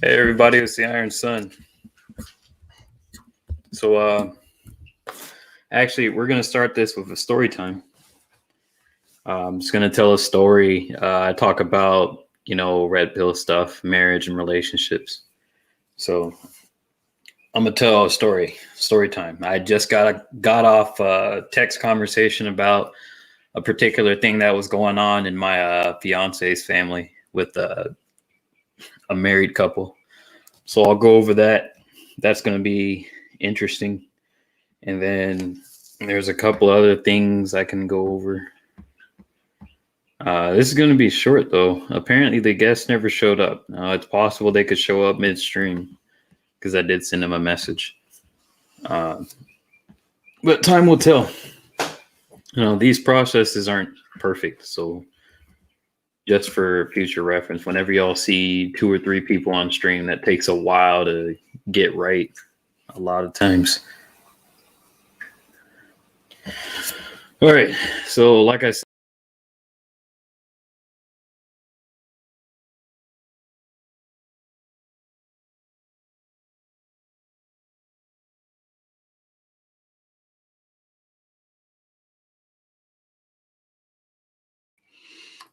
Hey everybody, it's the Iron Sun. So actually we're gonna start this with a story time. I'm just gonna tell a story. I talk about, red pill stuff, marriage and relationships. So I'm gonna tell a story time. I just got off a text conversation about a particular thing that was going on in my fiance's family with a married couple. So I'll go over that. That's gonna be interesting. And then there's a couple other things I can go over. This is going to be short, though. Apparently, the guests never showed up. It's possible they could show up midstream because I did send them a message. But time will tell. These processes aren't perfect. So just for future reference, whenever y'all see 2 or 3 people on stream, that takes a while to get right a lot of times. All right. So like I said,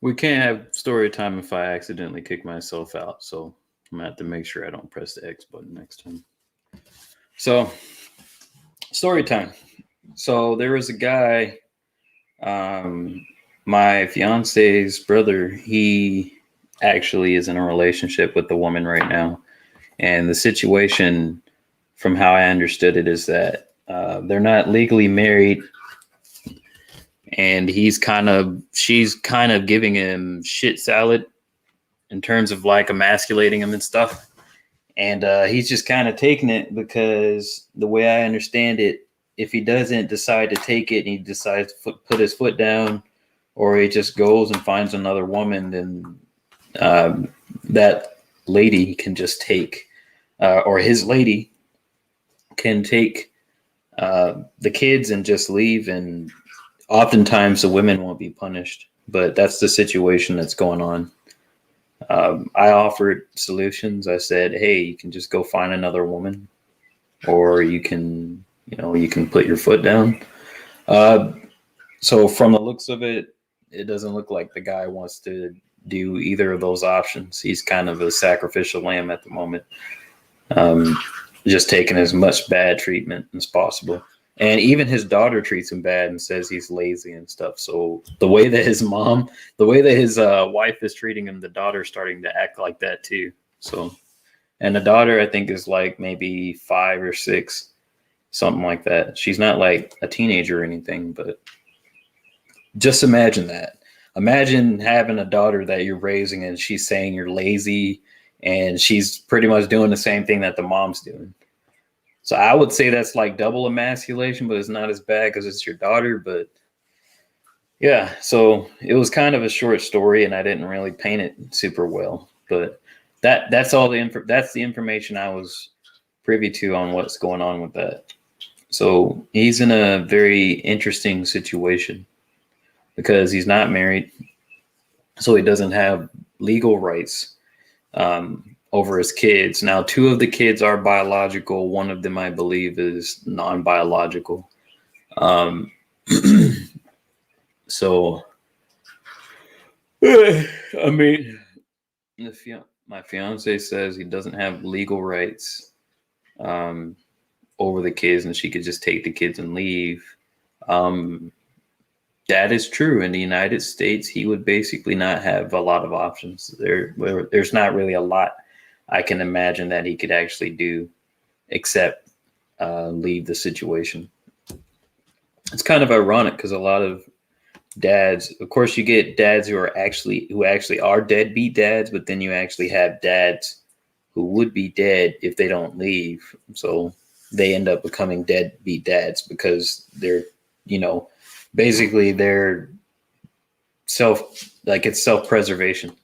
we can't have story time if I accidentally kick myself out. So I'm gonna have to make sure I don't press the X button next time. So story time. So there was a guy, my fiance's brother, he actually is in a relationship with the woman right now. And the situation, from how I understood it, is that they're not legally married. And she's kind of giving him shit salad in terms of like emasculating him and stuff. And he's just kind of taking it because the way I understand it, if he doesn't decide to take it and he decides to put his foot down, or he just goes and finds another woman, then that lady can just take, or his lady can take the kids and just leave. And oftentimes the women won't be punished, but that's the situation that's going on. I offered solutions. I said, hey, you can just go find another woman, or you can put your foot down. So from the looks of it, it doesn't look like the guy wants to do either of those options. He's kind of a sacrificial lamb at the moment, just taking as much bad treatment as possible. And even his daughter treats him bad and says he's lazy and stuff. So the way that his wife is treating him, the daughter's starting to act like that too. So, and the daughter, I think, is like maybe 5 or 6, something like that. She's not like a teenager or anything, but just imagine that. Imagine having a daughter that you're raising and she's saying you're lazy, and she's pretty much doing the same thing that the mom's doing. So I would say that's like double emasculation, but it's not as bad because it's your daughter. But yeah, so it was kind of a short story, and I didn't really paint it super well. But that's the information I was privy to on what's going on with that. So he's in a very interesting situation because he's not married, so he doesn't have legal rights over his kids. Now, 2 of the kids are biological. One of them, I believe, is non-biological. So, I mean, my fiance says he doesn't have legal rights over the kids, and she could just take the kids and leave. That is true. In the United States, he would basically not have a lot of options. There's not really a lot I can imagine that he could actually do except leave the situation. It's kind of ironic because a lot of dads, of course, you get dads who actually are deadbeat dads, but then you actually have dads who would be dead if they don't leave. So they end up becoming deadbeat dads because they're, basically they're it's self-preservation.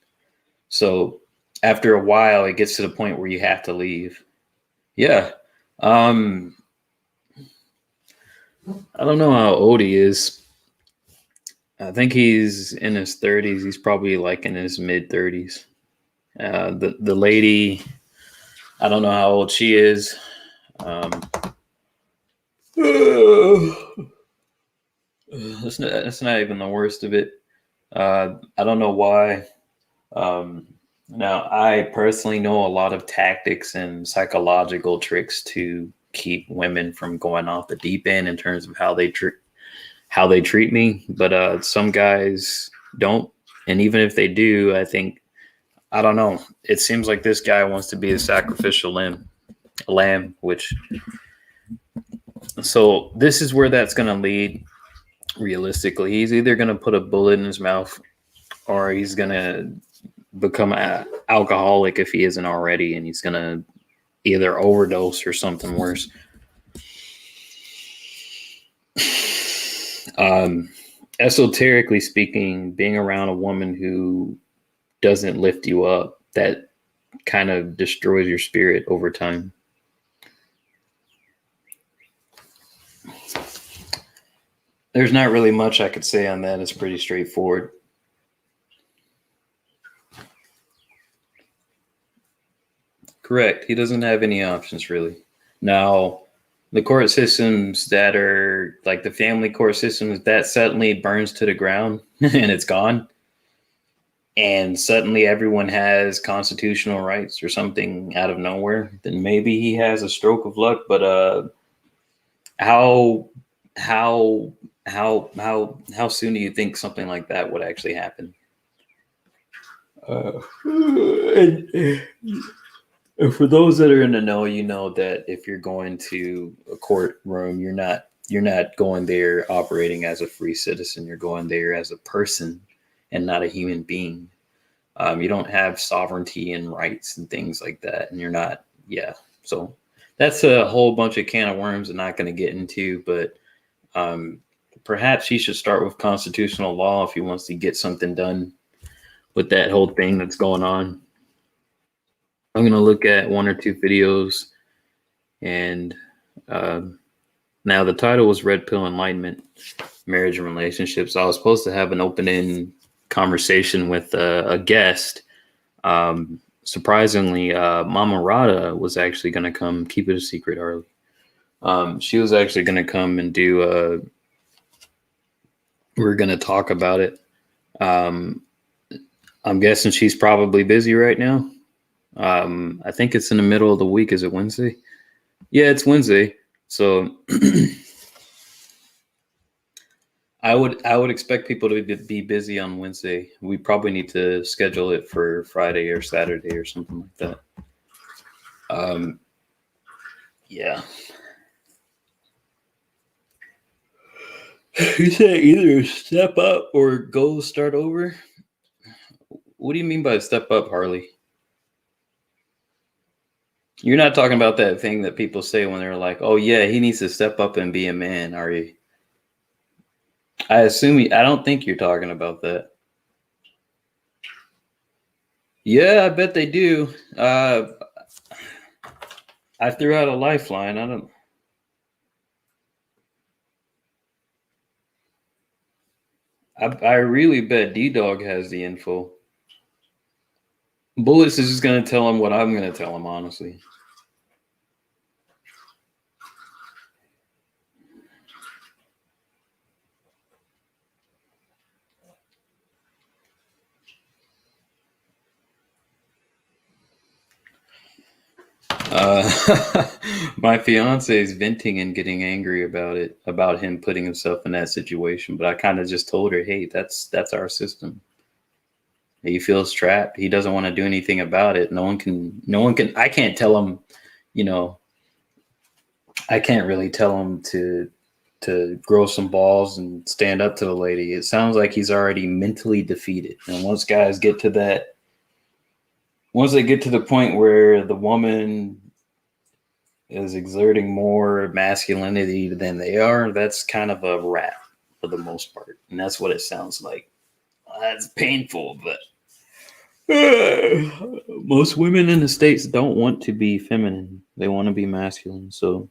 So after a while, it gets to the point where you have to leave. Yeah. I don't know how old he is. I think he's in his 30s. He's probably like in his mid 30s. The lady, I don't know how old she is. That's not even the worst of it. I don't know why. Now, I personally know a lot of tactics and psychological tricks to keep women from going off the deep end in terms of how they treat me. But some guys don't, and even if they do, I don't know. It seems like this guy wants to be a sacrificial lamb. Which so this is where that's going to lead. Realistically, he's either going to put a bullet in his mouth or he's going to become an alcoholic if he isn't already, and he's going to either overdose or something worse. Esoterically speaking, being around a woman who doesn't lift you up, that kind of destroys your spirit over time. There's not really much I could say on that. It's pretty straightforward. Correct. He doesn't have any options really. Now, the court systems that are like the family court systems, that suddenly burns to the ground and it's gone. And suddenly everyone has constitutional rights or something out of nowhere, then maybe he has a stroke of luck. But how how how soon do you think something like that would actually happen? And for those that are in the know, you know that if you're going to a courtroom, you're not going there operating as a free citizen. You're going there as a person and not a human being. You don't have sovereignty and rights and things like that, and you're not. Yeah, so that's a whole bunch of can of worms I'm not going to get into, but perhaps he should start with constitutional law if he wants to get something done with that whole thing that's going on. I'm going to look at one or two videos, and now the title was Redpill Enlightenment, Marriage and Relationships. I was supposed to have an open-end conversation with a guest. Surprisingly, Mama Rada was actually going to come. Keep it a secret, Harley. She was actually going to come and do we're going to talk about it. I'm guessing she's probably busy right now. I think it's in the middle of the week. Is it Wednesday? Yeah, it's Wednesday. So I would expect people to be busy on Wednesday. We probably need to schedule it for Friday or Saturday or something like that. Yeah. You said either step up or go start over. What do you mean by step up, Harley? You're not talking about that thing that people say when they're like, "Oh yeah, he needs to step up and be a man," are you? I don't think you're talking about that. Yeah, I bet they do. I threw out a lifeline. I really bet D-Dog has the info. Bullets is just going to tell him what I'm going to tell him, honestly. My fiance is venting and getting angry about him putting himself in that situation. But I kind of just told her, hey, that's our system. He feels trapped. He doesn't want to do anything about it. No one can, I can't tell him, I can't really tell him to grow some balls and stand up to the lady. It sounds like he's already mentally defeated. And once they get to the point where the woman is exerting more masculinity than they are, that's kind of a wrap for the most part. And that's what it sounds like. That's painful, but most women in the States don't want to be feminine. They want to be masculine. So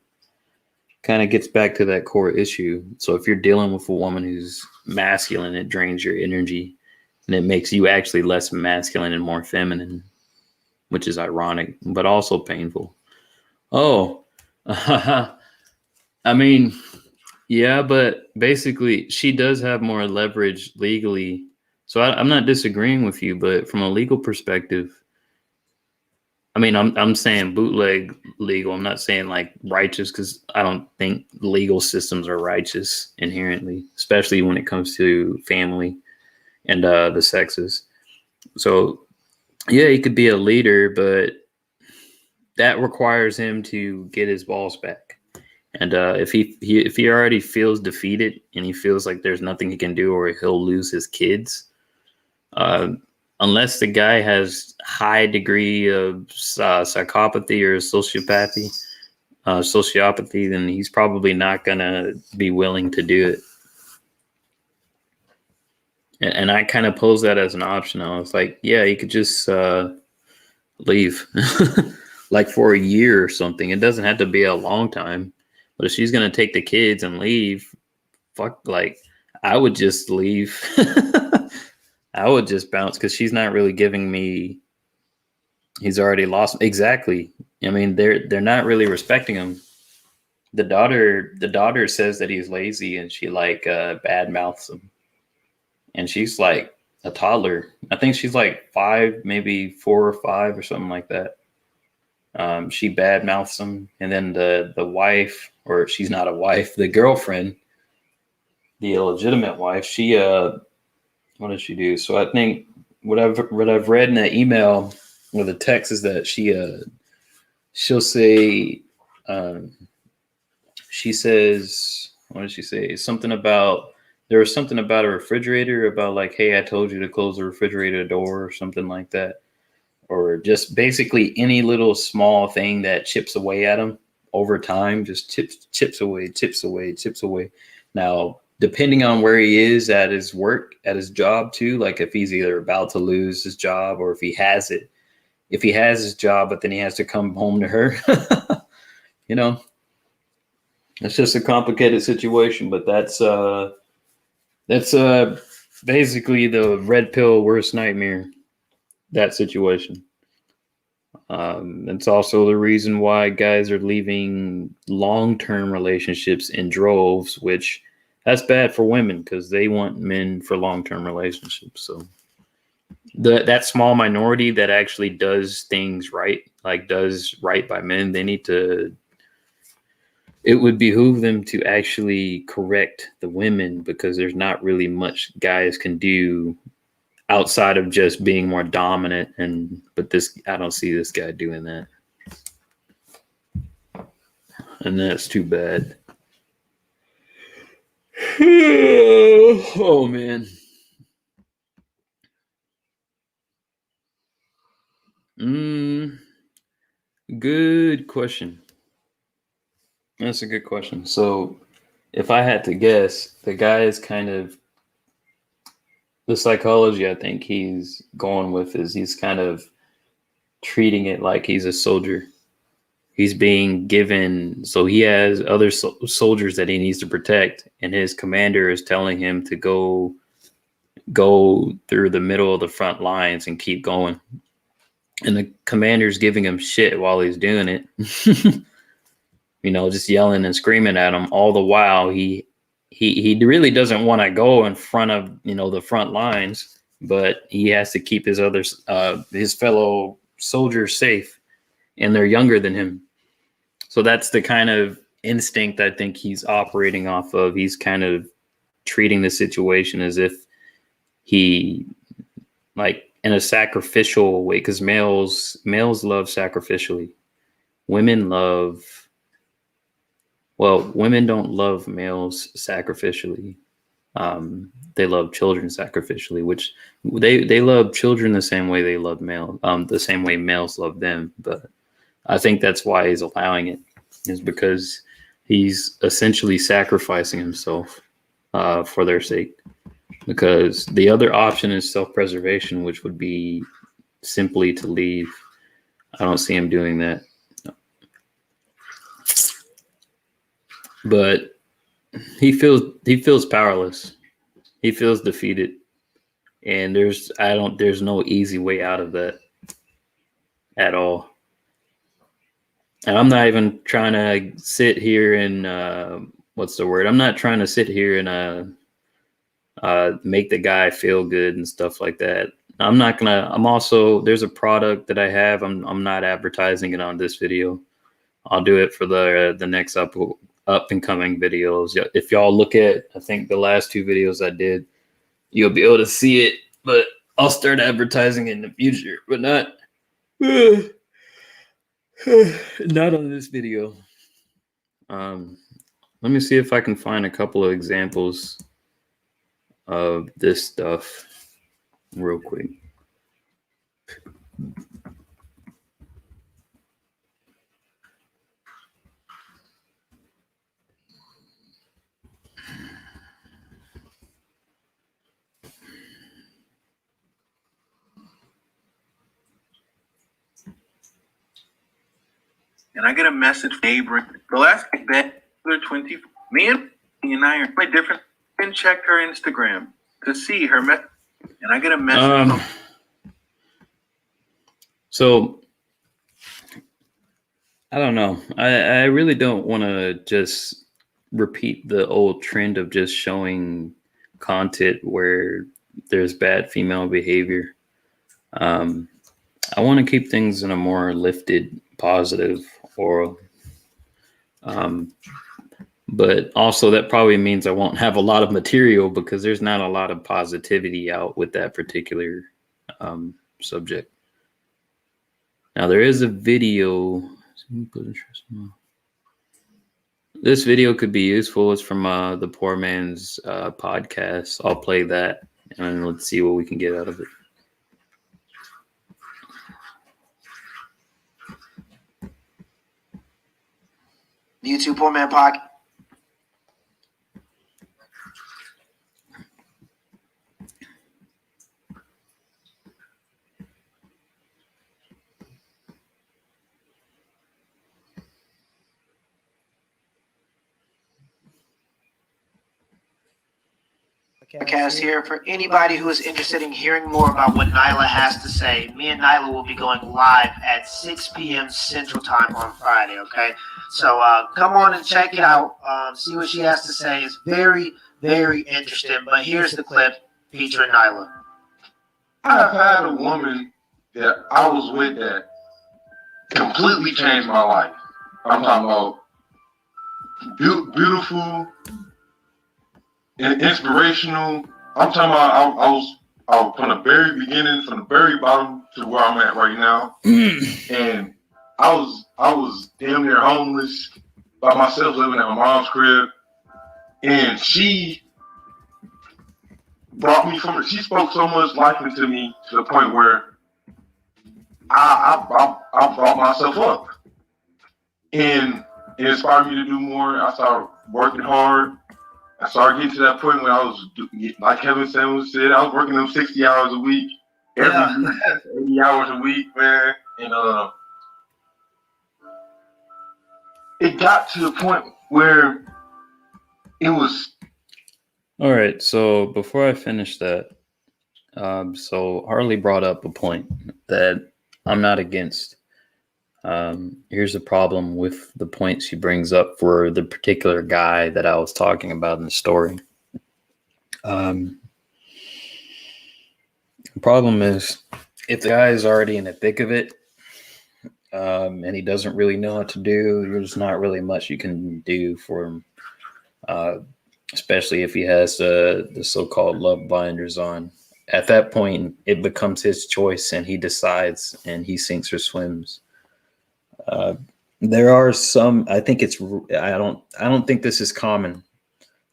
kind of gets back to that core issue. So if you're dealing with a woman who's masculine, it drains your energy and it makes you actually less masculine and more feminine. which is ironic, but also painful. Oh, I mean, yeah, but basically, she does have more leverage legally. So I'm not disagreeing with you, but from a legal perspective, I mean, I'm saying bootleg legal. I'm not saying like righteous because I don't think legal systems are righteous inherently, especially when it comes to family and the sexes. So yeah, he could be a leader, but that requires him to get his balls back. And if he already feels defeated and he feels like there's nothing he can do or he'll lose his kids, uh, unless the guy has high degree of psychopathy or sociopathy, then he's probably not gonna be willing to do it. And I kind of pose that as an option. I was like, yeah, you could just leave, like for a year or something. It doesn't have to be a long time. But if she's gonna take the kids and leave, fuck, like I would just leave. I would just bounce because she's not really giving me. He's already lost. Exactly. I mean, they're not really respecting him. The daughter says that he's lazy, and she like bad mouths him. And she's like a toddler. I think she's like 5, maybe 4 or 5 or something like that. She bad mouths him, and then the wife, or she's not a wife, the girlfriend, the illegitimate wife, she what did she do? So I think what I've read in the email or the text is that she'll say she says, what did she say? Something about, there was something about a refrigerator, about like, hey, I told you to close the refrigerator door or something like that. Or just basically any little small thing that chips away at him over time, just chips away. Now, depending on where he is at his work, at his job too, like if he's either about to lose his job or if he has it, if he has his job, but then he has to come home to her, you know, it's just a complicated situation, but that's basically the red pill worst nightmare, that situation. It's also the reason why guys are leaving long-term relationships in droves, which that's bad for women because they want men for long-term relationships. So that small minority that actually does things right, like does right by men, it would behoove them to actually correct the women, because there's not really much guys can do outside of just being more dominant. But I don't see this guy doing that. And that's too bad. Oh man. Good question. That's a good question. So if I had to guess, the guy is kind of, the psychology I think he's going with is he's kind of treating it like he's a soldier. He's being given, so he has other soldiers that he needs to protect, and his commander is telling him to go through the middle of the front lines and keep going. And the commander's giving him shit while he's doing it. Just yelling and screaming at him all the while. He really doesn't want to go in front of, the front lines, but he has to keep his fellow soldiers safe, and they're younger than him. So that's the kind of instinct I think he's operating off of. He's kind of treating the situation as if he, like, in a sacrificial way, because males love sacrificially. Women don't love males sacrificially. They love children sacrificially, which they love children the same way they love males, the same way males love them. But I think that's why he's allowing it, is because he's essentially sacrificing himself for their sake. Because the other option is self-preservation, which would be simply to leave. I don't see him doing that. But he feels powerless. He feels defeated. And there's no easy way out of that. at all. And I'm not even trying to sit here and what's the word? I'm not trying to sit here and make the guy feel good and stuff like that. I'm also, there's a product that I have. I'm not advertising it on this video. I'll do it for the next up and coming videos. If y'all look at, I think the last 2 videos I did, you'll be able to see it, but I'll start advertising in the future, but not not on this video. Let me see if I can find a couple of examples of this stuff real quick. And I get a message from neighboring. The last bet, 20. Me and I are quite different. And check her Instagram to see her message. And I get a message. So I don't know. I really don't want to just repeat the old trend of just showing content where there's bad female behavior. I want to keep things in a more lifted, positive oral. But also that probably means I won't have a lot of material because there's not a lot of positivity out with that particular subject. Now there is a video. This video could be useful. It's from the Poor Man's podcast. I'll play that and let's see what we can get out of it. YouTube Poor Man Podcast. Podcast here for anybody who is interested in hearing more about what Nyla has to say. Me and Nyla will be going live at 6 p.m. Central Time on Friday, okay? So come on and check it out. See what she has to say. It's very, very interesting. But here's the clip featuring Nyla. I've had a woman that I was with that completely changed my life. I'm talking about beautiful and inspirational. I'm talking about I was from the very beginning, from the very bottom to where I'm at right now. And I was damn near homeless by myself, living at my mom's crib. And she she spoke so much life into me to the point where I brought myself up. And it inspired me to do more. I started working hard. I started getting to that point when I was, like Kevin Samuels said, I was working them 60 hours a week, every week, 80 hours a week, man. And it got to the point where it was. All right. So before I finish that, so Harley brought up a point that I'm not against. Here's the problem with the points she brings up for the particular guy that I was talking about in the story. The problem is if the guy is already in the thick of it, and he doesn't really know what to do, there's not really much you can do for him, especially if he has the so-called love blinders on. At that point, it becomes his choice, and he decides, and he sinks or swims. There are some, I don't think this is common.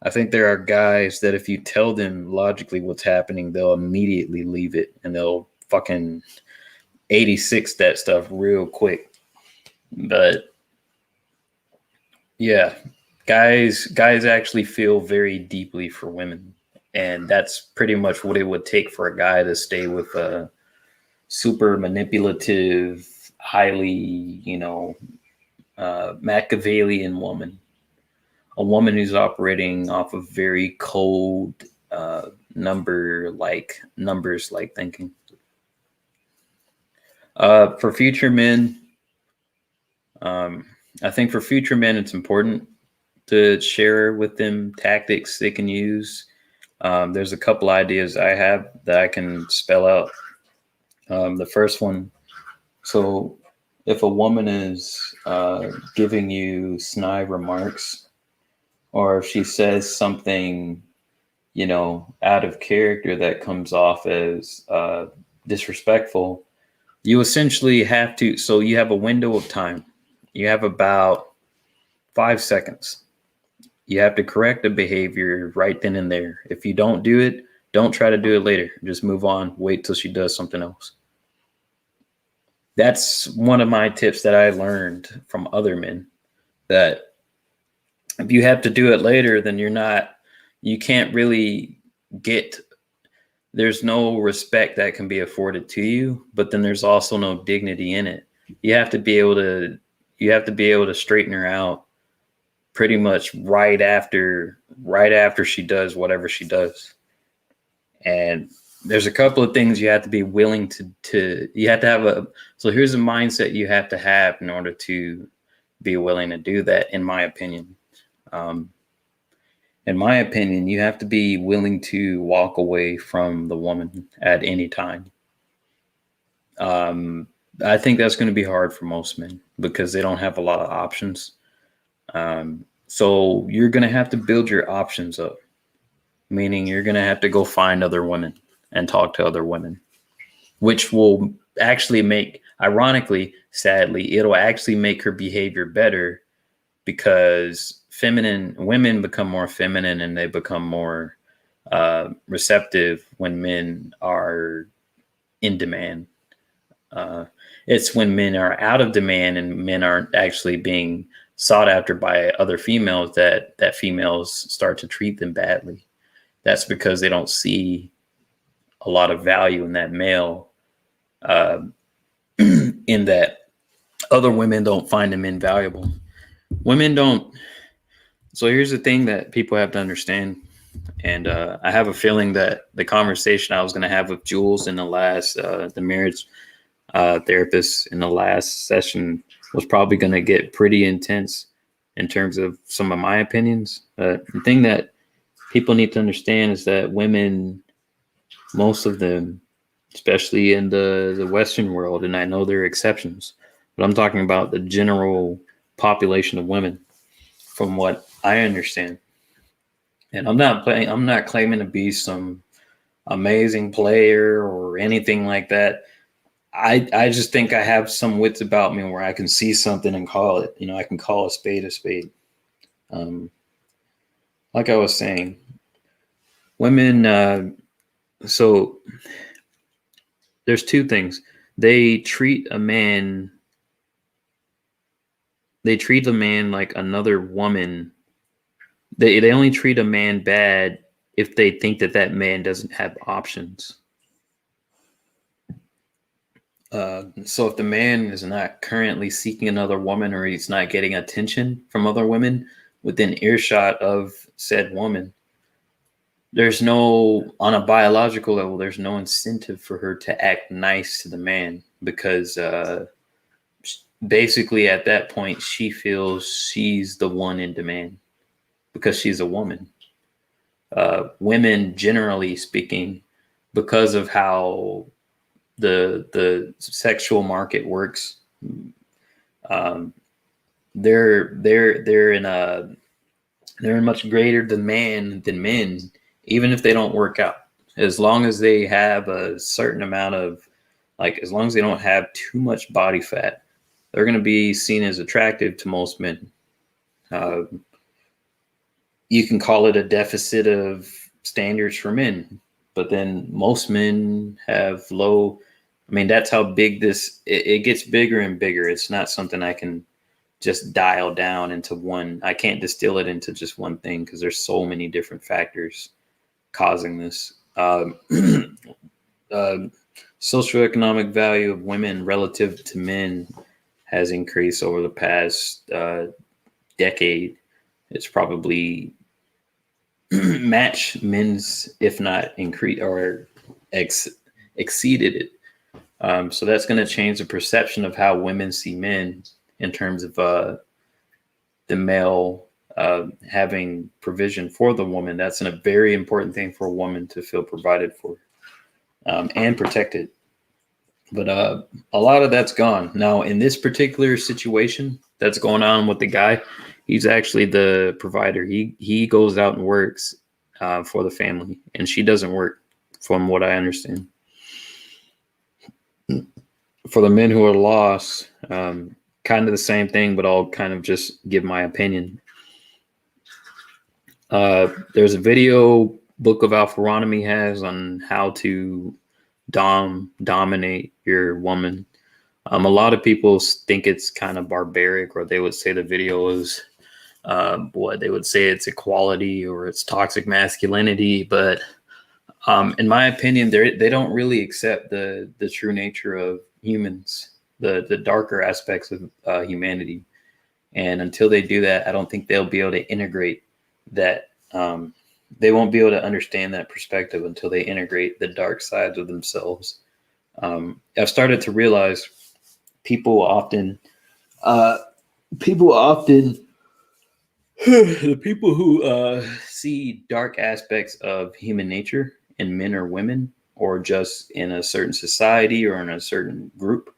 I think there are guys that if you tell them logically what's happening, they'll immediately leave it and they'll fucking 86 that stuff real quick. But yeah, guys actually feel very deeply for women. And that's pretty much what it would take for a guy to stay with a super manipulative, highly, Machiavellian woman, a woman who's operating off of very cold, numbers like thinking. For future men, I think for future men, it's important to share with them tactics they can use. There's a couple ideas I have that I can spell out. The first one, so if a woman is giving you snide remarks, or if she says something, out of character that comes off as disrespectful, you essentially have to, so you have a window of time. You have about 5 seconds. You have to correct the behavior right then and there. If you don't do it, don't try to do it later. Just move on. Wait till she does something else. That's one of my tips that I learned from other men, that if you have to do it later, then you can't really there's no respect that can be afforded to you, but then there's also no dignity in it. You have to be able to straighten her out pretty much right after she does whatever she does. And there's a couple of things you have to be willing to you have to have so here's a mindset you have to have in order to be willing to do that, in my opinion. You have to be willing to walk away from the woman at any time. I think that's going to be hard for most men because they don't have a lot of options. So you're going to have to build your options up, meaning you're going to have to go find other women and talk to other women, which will actually ironically, sadly, it'll actually make her behavior better, because women become more feminine and they become more receptive when men are in demand. It's when men are out of demand and men aren't actually being sought after by other females that females start to treat them badly. That's because they don't see a lot of value in that male, in that other women don't find him invaluable. Women don't. So here's the thing that people have to understand. And I have a feeling that the conversation I was going to have with Jules in the last, the marriage therapist in the last session, was probably going to get pretty intense in terms of some of my opinions. The thing that people need to understand is that women, most of them, especially in the Western world, and I know there are exceptions, but I'm talking about the general population of women, from what I understand. And I'm not claiming to be some amazing player or anything like that. I just think I have some wits about me where I can see something and call it. I can call a spade a spade. Like I was saying, women. So there's two things. They treat a man like another woman. They only treat a man bad if they think that man doesn't have options. So if the man is not currently seeking another woman, or he's not getting attention from other women within earshot of said woman, on a biological level, there's no incentive for her to act nice to the man, because basically at that point she feels she's the one in demand because she's a woman. Women, generally speaking, because of how the sexual market works, they're in much greater demand than men, even if they don't work out. As long as they have a certain amount of, as long as they don't have too much body fat, they're going to be seen as attractive to most men. You can call it a deficit of standards for men, but then most men have low. That's how big it gets bigger and bigger. It's not something I can just dial down into one. I can't distill it into just one thing, because there's so many different factors causing this. Socioeconomic value of women relative to men has increased over the past decade. It's probably match men's, if not increase or exceeded it. So that's going to change the perception of how women see men in terms of the male having provision for the woman. That's a very important thing for a woman to feel provided for and protected. But a lot of that's gone. Now, in this particular situation that's going on with the guy, he's actually the provider. He goes out and works for the family, and she doesn't work, from what I understand. For the men who are lost, kind of the same thing, but I'll kind of just give my opinion. There's a video Book of Alpharonomy has on how to dominate your woman. A lot of people think it's kind of barbaric, or they would say the video is they would say it's equality or it's toxic masculinity. But in my opinion, they don't really accept the true nature of humans, the darker aspects of humanity. And until they do that, I don't think they'll be able to integrate that. They won't be able to understand that perspective until they integrate the dark sides of themselves. I've started to realize people often the people who see dark aspects of human nature in men or women, or just in a certain society or in a certain group,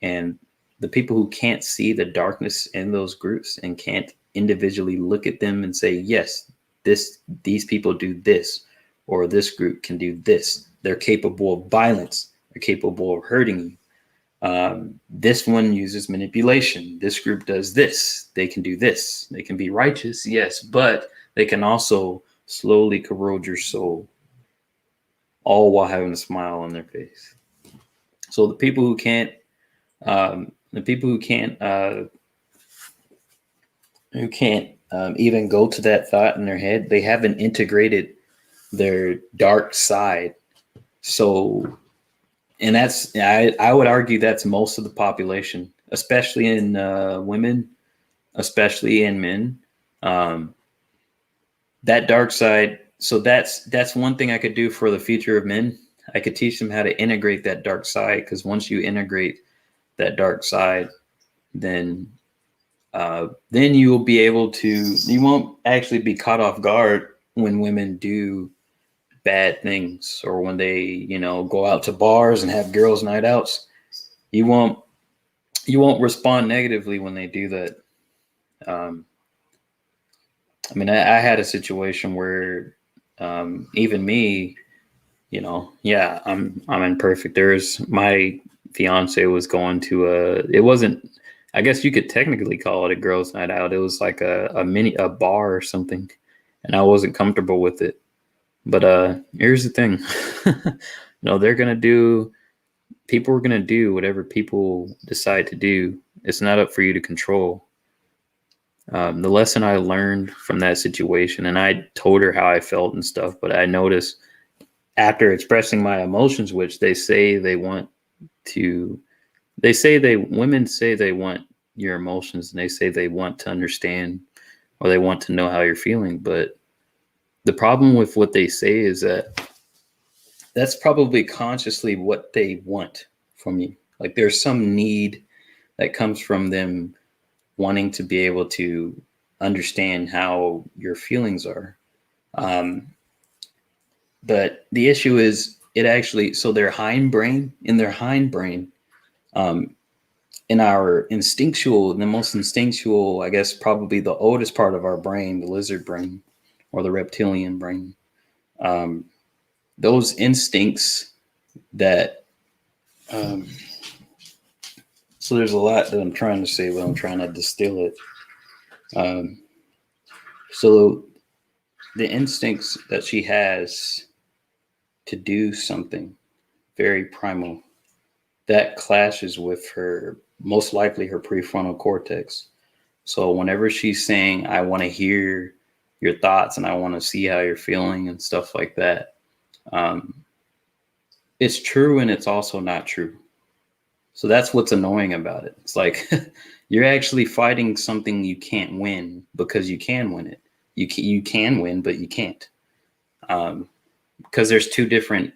and the people who can't see the darkness in those groups and can't individually look at them and say, yes, these people do this, or this group can do this. They're capable of violence. They're capable of hurting you. This one uses manipulation. This group does this. They can do this. They can be righteous, yes, but they can also slowly corrode your soul, all while having a smile on their face. So the people who can't even go to that thought in their head, they haven't integrated their dark side. So, and that's, I would argue that's most of the population, especially in women, especially in men. That dark side. So that's one thing I could do for the future of men. I could teach them how to integrate that dark side, because once you integrate that dark side, then you will be able to, you won't actually be caught off guard when women do bad things, or when they, go out to bars and have girls' night outs. You won't respond negatively when they do that. I had a situation where even me, I'm imperfect. There's my fiance was going to it wasn't, I guess you could technically call it a girls' night out. It was like a bar or something, and I wasn't comfortable with it. But here's the thing, people are gonna do whatever people decide to do. It's not up for you to control. The lesson I learned from that situation, and I told her how I felt and stuff, but I noticed after expressing my emotions, which women say they want your emotions, and they say they want to understand, or they want to know how you're feeling. But the problem with what they say is that that's probably consciously what they want from you. Like, there's some need that comes from them wanting to be able to understand how your feelings are. But the issue is, their hindbrain, in our instinctual, the most instinctual, I guess probably the oldest part of our brain, the lizard brain or the reptilian brain, those instincts that, so there's a lot that I'm trying to say, but I'm trying to distill it. So the instincts that she has to do something very primal, that clashes with most likely her prefrontal cortex. So whenever she's saying, I want to hear your thoughts and I want to see how you're feeling and stuff like that, it's true, and it's also not true. So that's what's annoying about it. It's like you're actually fighting something you can't win, because you can win it. You can win, but you can't, because there's two different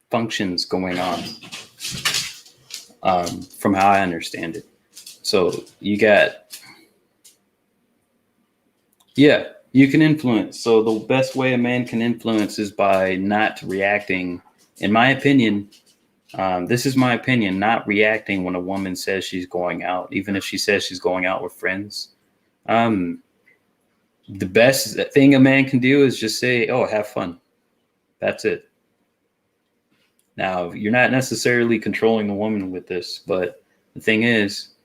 functions going on, from how I understand it. So you got, yeah, you can influence. So the best way a man can influence is by not reacting, in my opinion. This is my opinion, not reacting when a woman says she's going out, even if she says she's going out with friends. The best thing a man can do is just say, "Oh, have fun." That's it. Now, you're not necessarily controlling the woman with this, but the thing is,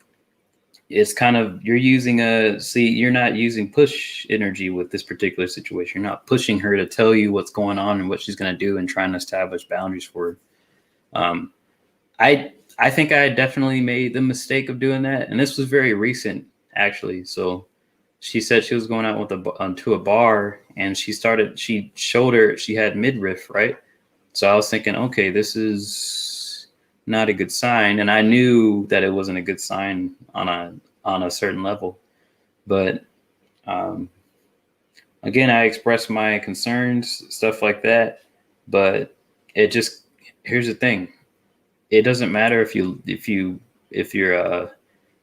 it's kind of, you're not using push energy with this particular situation. You're not pushing her to tell you what's going on and what she's going to do and trying to establish boundaries for her. I think I definitely made the mistake of doing that, and this was very recent, actually. So she said she was going out to a bar, and she showed her she had midriff, right? So I was thinking, okay, this is not a good sign, and I knew that it wasn't a good sign on a certain level. But again, I expressed my concerns, stuff like that. But here's the thing: it doesn't matter if you're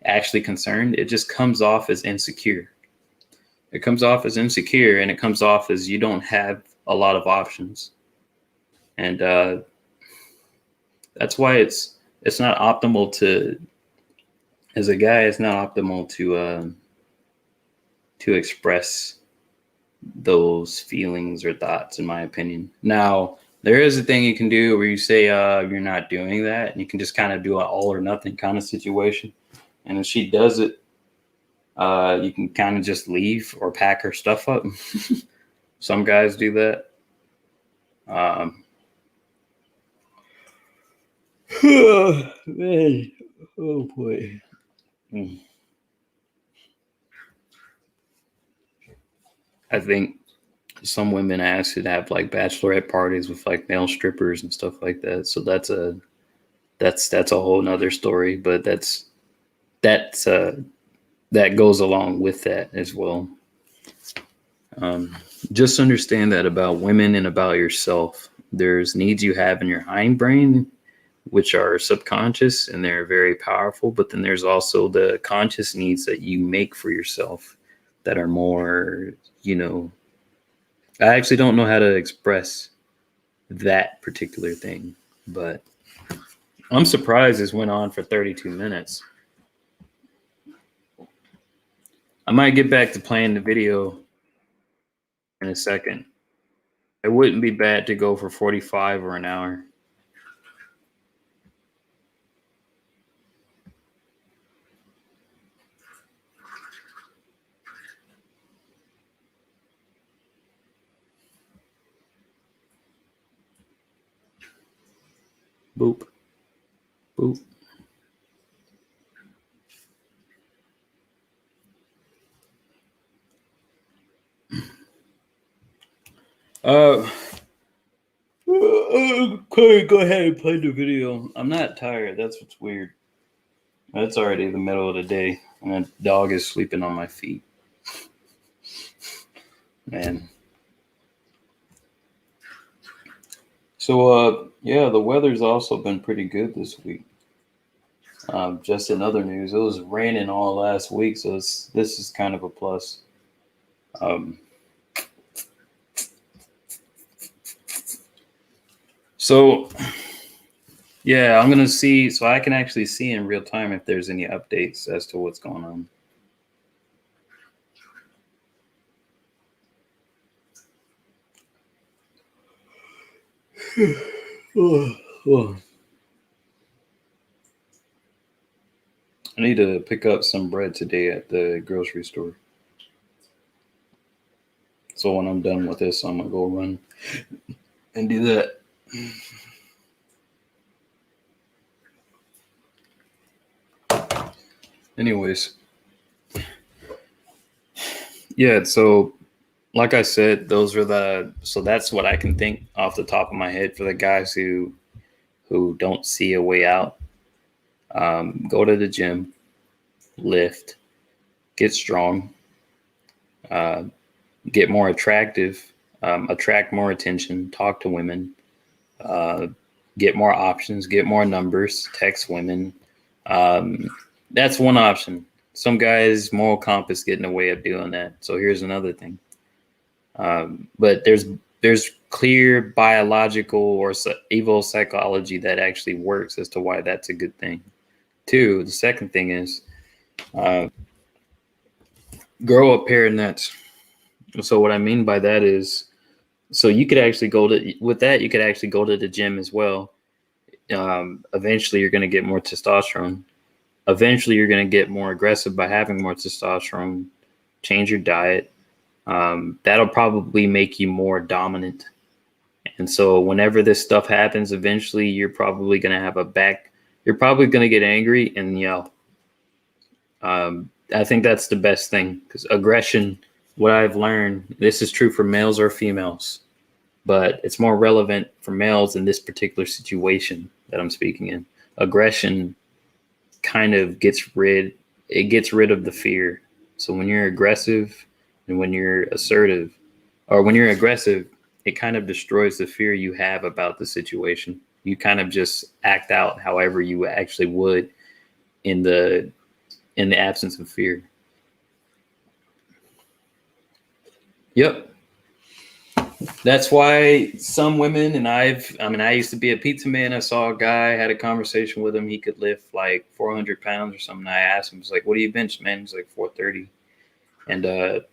actually concerned. It just comes off as insecure. It comes off as insecure, and it comes off as you don't have a lot of options. And that's why it's not optimal to, as a guy, it's not optimal to express those feelings or thoughts, in my opinion. Now, there is a thing you can do where you say you're not doing that, and you can just kind of do an all or nothing kind of situation. And if she does it, you can kind of just leave or pack her stuff up. Some guys do that. Man. Oh boy. I think some women ask to have like bachelorette parties with like male strippers and stuff like that. So that's a whole nother story, but that goes along with that as well. Just understand that about women and about yourself. There's needs you have in your hindbrain, which are subconscious, and they're very powerful. But then there's also the conscious needs that you make for yourself that are more, I actually don't know how to express that particular thing, but I'm surprised this went on for 32 minutes. I might get back to playing the video in a second. It wouldn't be bad to go for 45 or an hour. Boop. Boop. Okay, go ahead and play the video. I'm not tired. That's what's weird. It's already the middle of the day, and a dog is sleeping on my feet. Man. So, yeah, the weather's also been pretty good this week. Just in other news, it was raining all last week, so this is kind of a plus. So, yeah, I'm gonna see, so I can actually see in real time if there's any updates as to what's going on. I need to pick up some bread today at the grocery store. So when I'm done with this, I'm gonna go run and do that. Anyways, yeah, so like I said, so that's what I can think off the top of my head for the guys who don't see a way out. Go to the gym, lift, get strong, get more attractive, attract more attention, talk to women, get more options, get more numbers, text women. That's one option. Some guys' moral compass get in the way of doing that. So here's another thing. But there's clear biological or evil psychology that actually works as to why that's a good thing. Two, the second thing is grow a pair of nets. So what I mean by that is, so you could actually go to the gym as well. Eventually, you're going to get more testosterone. Eventually, you're going to get more aggressive by having more testosterone. Change your diet. That'll probably make you more dominant. And so whenever this stuff happens, eventually you're probably going to have you're probably going to get angry and yell. I think that's the best thing, because aggression, what I've learned, this is true for males or females, but it's more relevant for males in this particular situation that I'm speaking in. Aggression kind of gets rid of the fear. So when you're aggressive and when you're assertive, or when you're aggressive, it kind of destroys the fear you have about the situation. You kind of just act out however you actually would in the absence of fear. Yep. That's why some women, and I used to be a pizza man. I saw a guy, had a conversation with him. He could lift like 400 pounds or something. I asked him, I was like, what do you bench, man? He's like 430. And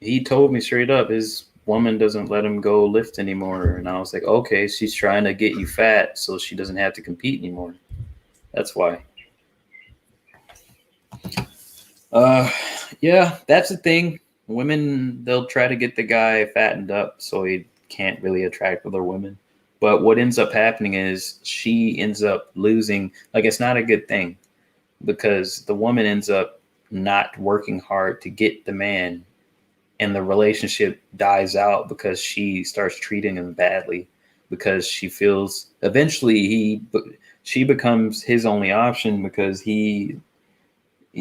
he told me straight up, his woman doesn't let him go lift anymore. And I was like, okay, she's trying to get you fat so she doesn't have to compete anymore. That's why. Yeah, that's the thing. Women, they'll try to get the guy fattened up so he can't really attract other women. But what ends up happening is she ends up losing. Like, it's not a good thing, because the woman ends up not working hard to get the man, and the relationship dies out because she starts treating him badly, because she feels eventually she becomes his only option, because he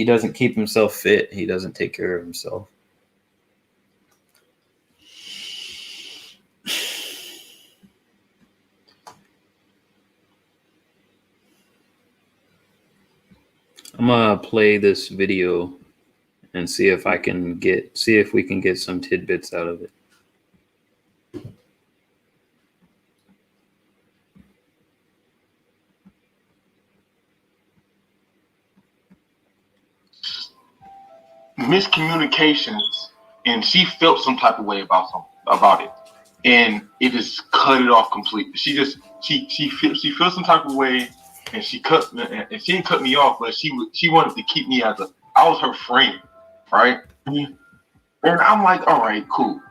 doesn't keep himself fit. He doesn't take care of himself. I'm gonna play this video and see if we can get some tidbits out of it. Miscommunications, and she felt some type of way about it, and it just cut it off completely. She feels some type of way, and she didn't cut me off, but she wanted to keep me I was her friend, right? And I'm like, all right, cool.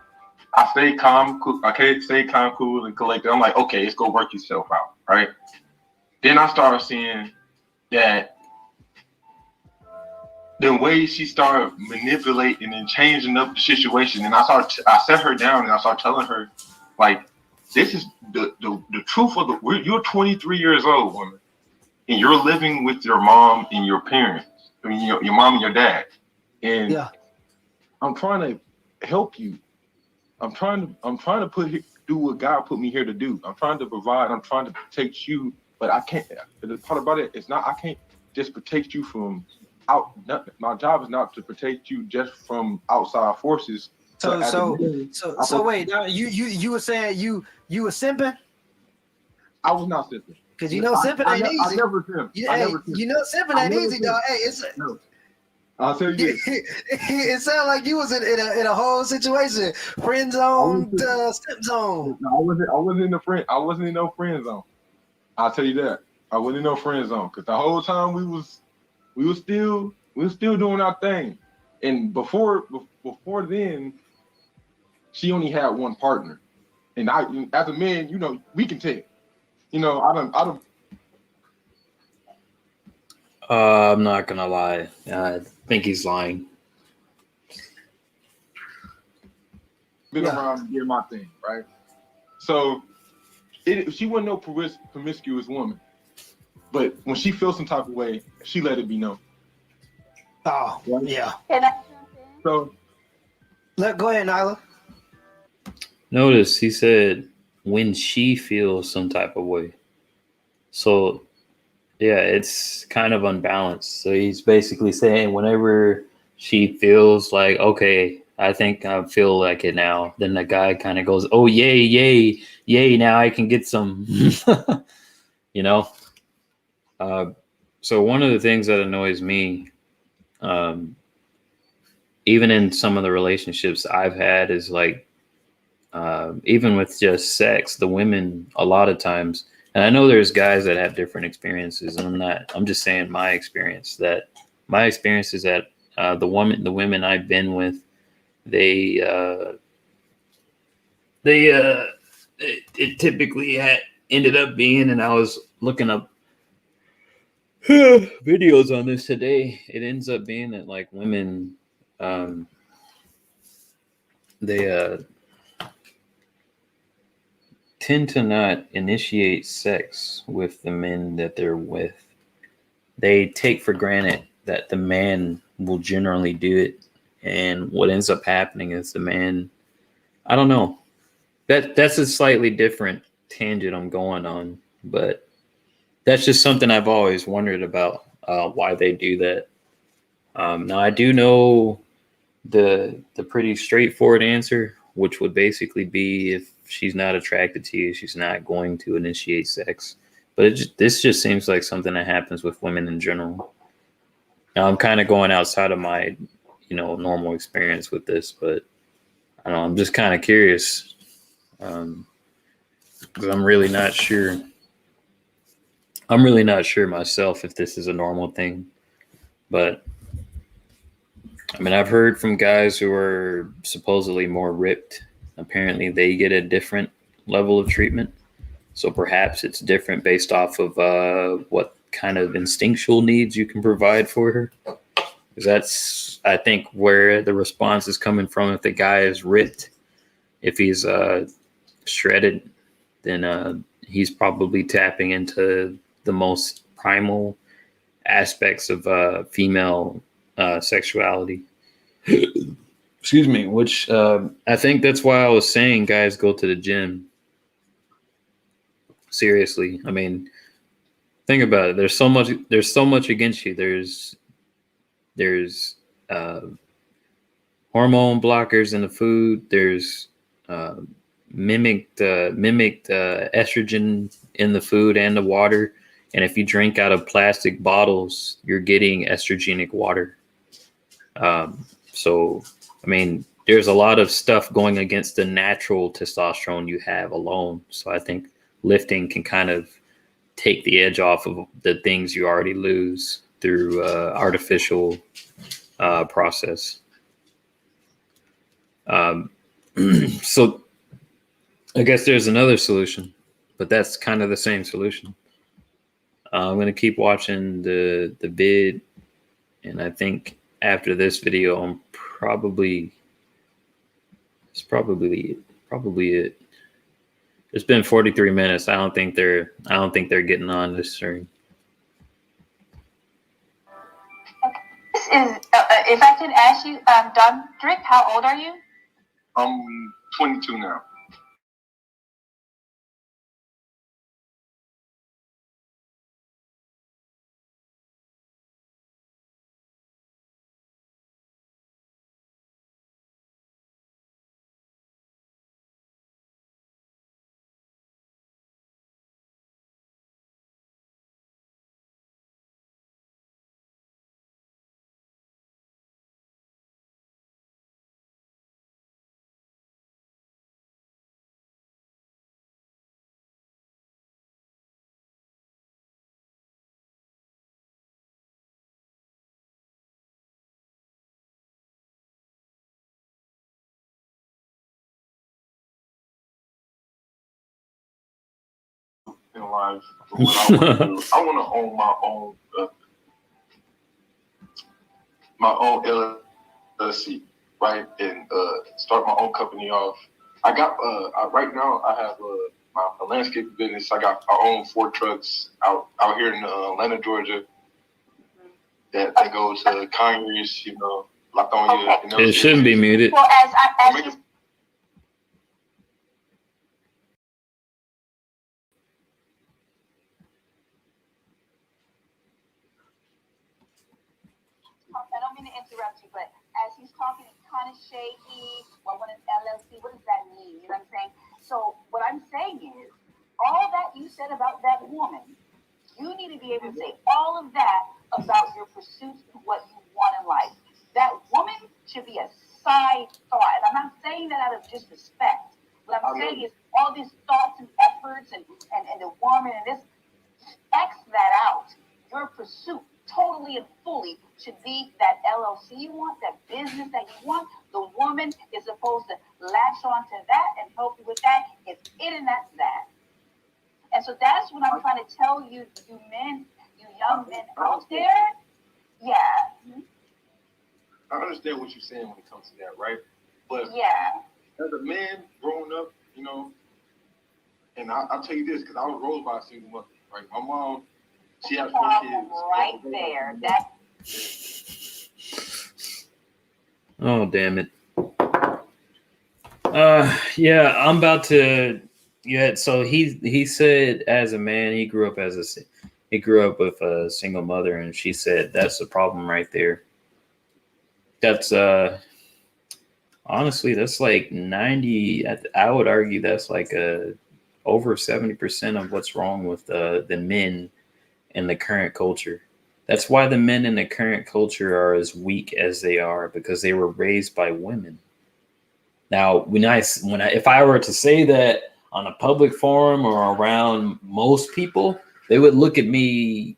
I stay calm, cool. Stay calm, cool, and collected. I'm like, okay, let's go work yourself out, right? Then I started seeing that the way she started manipulating and changing up the situation, and I sat her down and I started telling her, like, this is the truth of you're 23 years old, woman, and you're living with your mom and your parents. I mean, your mom and your dad, and yeah. I'm trying to help you. I'm trying to do what God put me here to do. I'm trying to provide. I'm trying to protect you, but I can't. The part about it is not. I can't just protect you from out. My job is not to protect you just from outside forces. So wait. Now you were saying you were simping? I was not simping. Because simping ain't easy. I never simped. Simping ain't easy, dog. Hey, no. I'll tell you this. It sounded like you was in a whole situation, friend zone, simp zone. No, I wasn't in no friend zone. I'll tell you that. I wasn't in no friend zone, because the whole time we were still doing our thing. And before then, she only had one partner. And I, as a man, we can tell. I don't. I'm not gonna lie. I think he's lying. Been around doing my thing, right? So she wasn't no promiscuous woman, but when she feels some type of way, she let it be known. Oh, right? Yeah. So go ahead, Nyla. Notice he said when she feels some type of way. So yeah, it's kind of unbalanced. So he's basically saying whenever she feels like, okay, I think I feel like it now, then the guy kind of goes, oh, yay, yay, yay, now I can get some, you know? So one of the things that annoys me, um, even in some of the relationships I've had, is like, even with just sex, the women a lot of times, and I know there's guys that have different experiences, and I'm just saying my experience, that my experience is that the women I've been with, they, it typically had ended up being, and I was looking up videos on this today. It ends up being that like women, um, they tend to not initiate sex with the men that they're with. They take for granted that the man will generally do it, and what ends up happening is the man. I don't know. That's a slightly different tangent I'm going on, but that's just something I've always wondered about, why they do that. Now I do know the pretty straightforward answer, which would basically be if she's not attracted to you, she's not going to initiate sex. But this just seems like something that happens with women in general. Now I'm kind of going outside of my, normal experience with this, but I don't know. I'm just kind of curious, because I'm really not sure. I'm really not sure myself if this is a normal thing, but I mean, I've heard from guys who are supposedly more ripped. Apparently, they get a different level of treatment. So perhaps it's different based off of what kind of instinctual needs you can provide for her. Because that's, I think, where the response is coming from. If the guy is ripped, if he's shredded, then he's probably tapping into the most primal aspects of female sexuality. Excuse me. Which I think that's why I was saying guys go to the gym. Seriously, I mean, think about it. There's so much. There's so much against you. There's uh, hormone blockers in the food. There's uh, mimicked estrogen in the food and the water. And if you drink out of plastic bottles, you're getting estrogenic water. So, I mean, there's a lot of stuff going against the natural testosterone you have alone. So I think lifting can kind of take the edge off of the things you already lose through artificial process. Um, so I guess there's another solution, but that's kind of the same solution. I'm going to keep watching the vid, and I think after this video, it's probably it. It's been 43 minutes. I don't think they're getting on this stream. This is, if I can ask you, Dondrick, how old are you? I'm 22 now. In life, what I want to do, I want to own my own LLC, right, and start my own company off. I got right now I have my landscape business. I own 4 trucks out here in Atlanta, Georgia. That go to Congress, Lithonia. Okay. It shouldn't be muted. Well, as you interrupt you, but as he's talking, it's kind of shaky. Well, what is LLC? What does that mean? You know what I'm saying? So what I'm saying is, all that you said about that woman, you need to be able to say all of that about your pursuits and what you want in life. That woman should be a side thought. And I'm not saying that out of disrespect. What I'm saying is all these thoughts and efforts and the woman and this, X that out. Your pursuit totally and fully should be that LLC you want, that business that you want. The woman is supposed to latch on to that and help you with that. It's it and that's that. And so that's what I'm trying to tell you, you men, you young men out there. Yeah. I understand what you're saying when it comes to that, right? But yeah, as a man growing up, you know, and I'll tell you this, because I was raised by a single mother, right? My mom, she had 4 kids. Right there. Oh, damn it. Yeah, I'm about to. Yeah, so he said as a man he grew up with a single mother, and she said that's the problem right there. That's honestly that's like 90. I would argue that's like over 70% of what's wrong with the men in the current culture. That's why the men in the current culture are as weak as they are, because they were raised by women. Now, if I were to say that on a public forum or around most people, they would look at me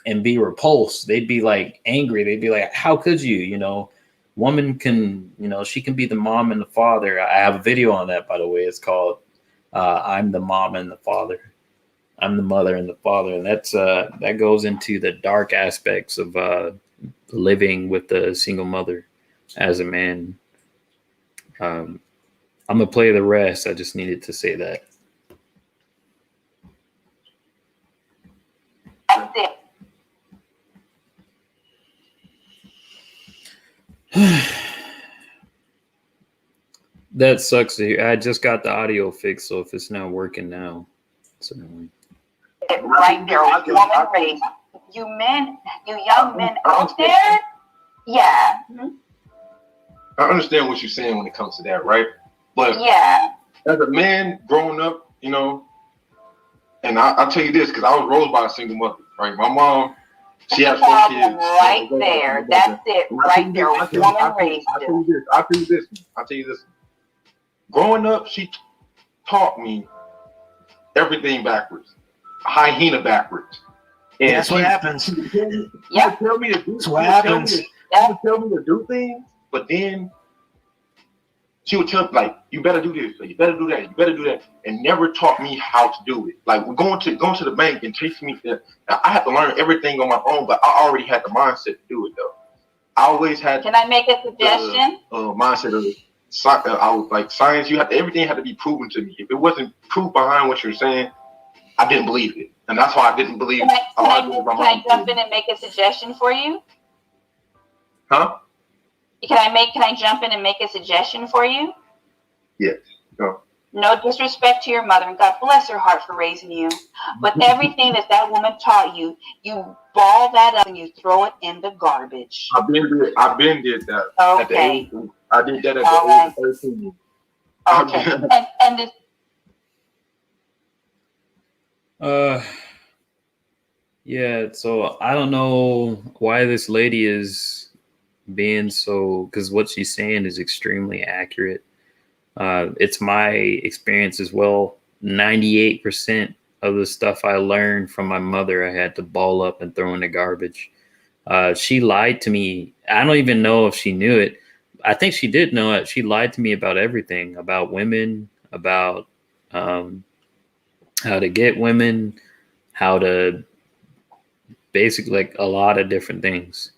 and be repulsed. They'd be like angry. They'd be like, how could you, woman can, she can be the mom and the father. I have a video on that, by the way. It's called I'm the mom and the father. I'm the mother and the father. And that goes into the dark aspects of living with a single mother as a man. I'm going to play the rest. I just needed to say that. That's it. That sucks to hear. I just got the audio fixed, so if it's not working now, it's annoying. Right there, woman race. You men, you young men out there, yeah. I understand what you're saying when it comes to that, right? But yeah, as a man growing up, and I'll tell you this, because I was raised by a single mother, right? My mom, she had 4 kids. Right there, that's it, right there, woman raised. I'll tell you this. Growing up, she taught me everything backwards, hyena backwards. And that's what happens. Yeah, tell me to do. That's what happens. She would tell me to do things, but then she would tell me, like, you better do this, you better do that, you better do that, and never taught me how to do it. Like, we're going to the bank and teaching me that. Now, I had to learn everything on my own, but I already had the mindset to do it though. I always had. Can I make a suggestion? Mindset of I was like science. Everything had to be proven to me. If it wasn't proof behind what you're saying, I didn't believe it, and that's why I didn't believe. Can I jump in and make a suggestion for you? Huh? Can I jump in and make a suggestion for you? Yes. Go. No disrespect to your mother, and God bless her heart for raising you. But everything that woman taught you, you ball that up and you throw it in the garbage. I've been did that. Okay. I did that at the age of 13. Okay. And this. Yeah. So I don't know why this lady is being so, because what she's saying is extremely accurate. It's my experience as well. 98% of the stuff I learned from my mother, I had to ball up and throw in the garbage. She lied to me. I don't even know if she knew it. I think she did know it. She lied to me about everything, about women, about how to get women, how to basically, like, a lot of different things.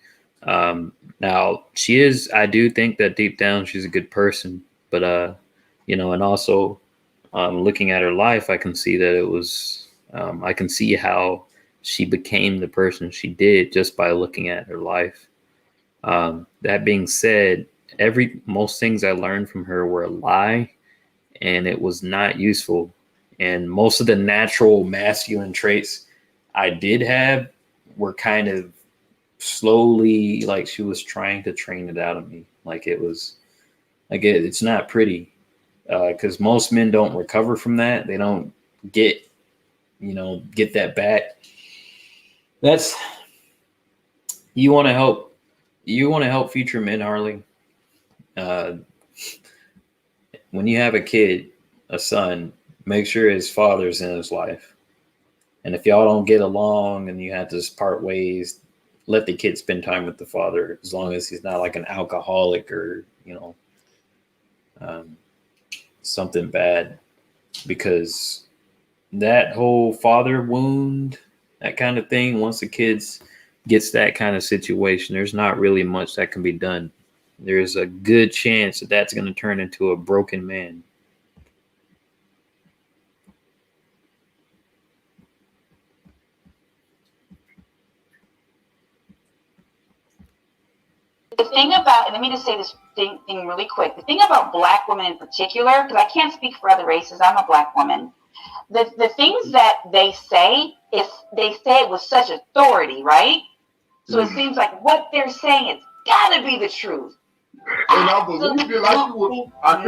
Now I do think that deep down she's a good person, but and also looking at her life, I can see that it was I can see how she became the person she did just by looking at her life. That being said, most things I learned from her were a lie, and it was not useful. And most of the natural masculine traits I did have were kind of slowly, like she was trying to train it out of me. Like it was, like it's not pretty, because most men don't recover from that. They don't get, get that back. That's, you want to help. You want to help future men, Harley. When you have a kid, a son, make sure his father's in his life. And if y'all don't get along and you have to part ways, let the kid spend time with the father, as long as he's not like an alcoholic or, something bad. Because that whole father wound, that kind of thing, once the kids gets that kind of situation, there's not really much that can be done. There's a good chance that that's going to turn into a broken man. The thing about, and let me just say this thing really quick. The thing about Black women in particular, because I can't speak for other races, I'm a Black woman. The things that they say it with such authority, right? So it seems like what they're saying, it's got to be the truth. And I believe it like it was. I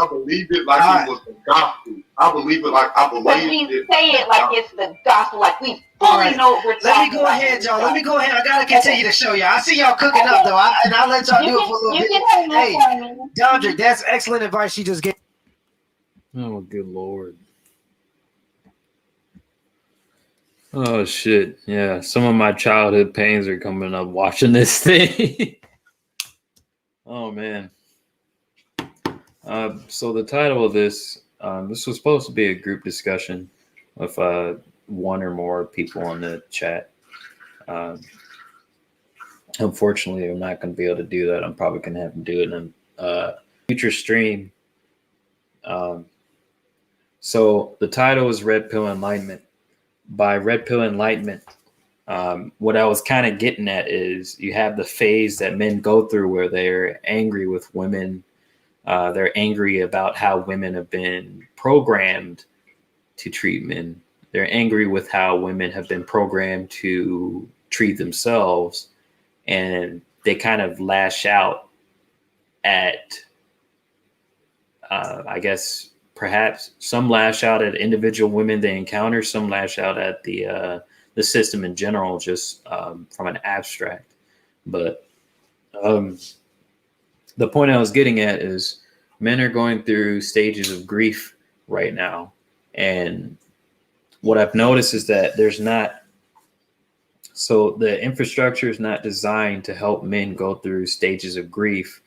believe it like it was the gospel. I believe it like I But we believe it. say it like it's the gospel, like we fully know what we're talking about. Let me go ahead, y'all. Let me go ahead. I gotta continue to show y'all. I see y'all cooking up though, and I'll let y'all do it for a little bit. Hey, Dondrick, that's excellent advice she just gave. Oh, good Lord. Oh, shit. Yeah, some of my childhood pains are coming up watching this thing. Oh, man. So the title of this, this was supposed to be a group discussion with one or more people on the chat. Unfortunately, I'm not going to be able to do that. I'm probably going to have to do it in a future stream. So the title is Redpill Enlightenment. By Redpill Enlightenment, what I was kind of getting at is you have the phase that men go through where they're angry with women. They're angry about how women have been programmed to treat men. They're angry with how women have been programmed to treat themselves. And they kind of lash out at, I guess, perhaps some lash out at individual women they encounter. Some lash out at the system in general, just from an abstract. But the point I was getting at is men are going through stages of grief right now. And what I've noticed is that so the infrastructure is not designed to help men go through stages of grief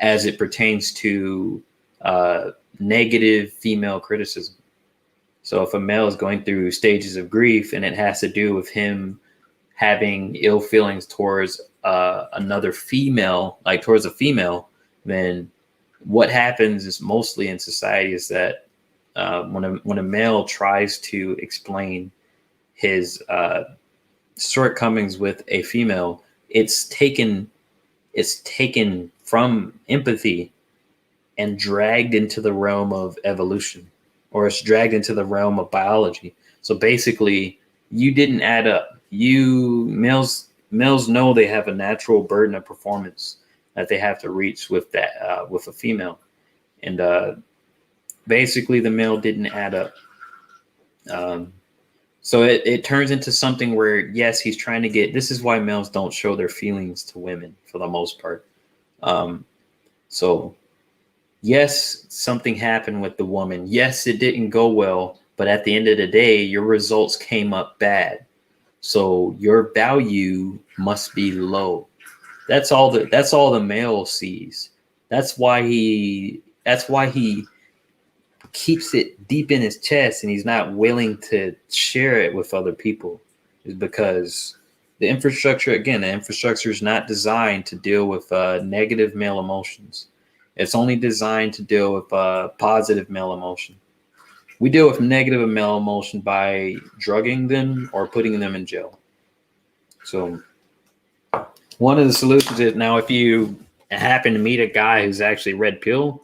as it pertains to negative female criticism. So if a male is going through stages of grief and it has to do with him having ill feelings towards another female, like towards a female, then what happens is mostly in society is that when a male tries to explain his shortcomings with a female, it's taken from empathy and dragged into the realm of evolution, or it's dragged into the realm of biology. So basically, you didn't add up. Males know they have a natural burden of performance that they have to reach with that with a female, and basically the male didn't add up. So it turns into something where, yes, he's trying to get. This is why males don't show their feelings to women for the most part. So yes, something happened with the woman. Yes, it didn't go well, but at the end of the day, your results came up bad. So your value must be low. That's all the male sees. That's why he keeps it deep in his chest and he's not willing to share it with other people, is because the infrastructure is not designed to deal with negative male emotions. It's only designed to deal with positive male emotion. We deal with negative male emotion by drugging them or putting them in jail. So one of the solutions is, now if you happen to meet a guy who's actually red pill,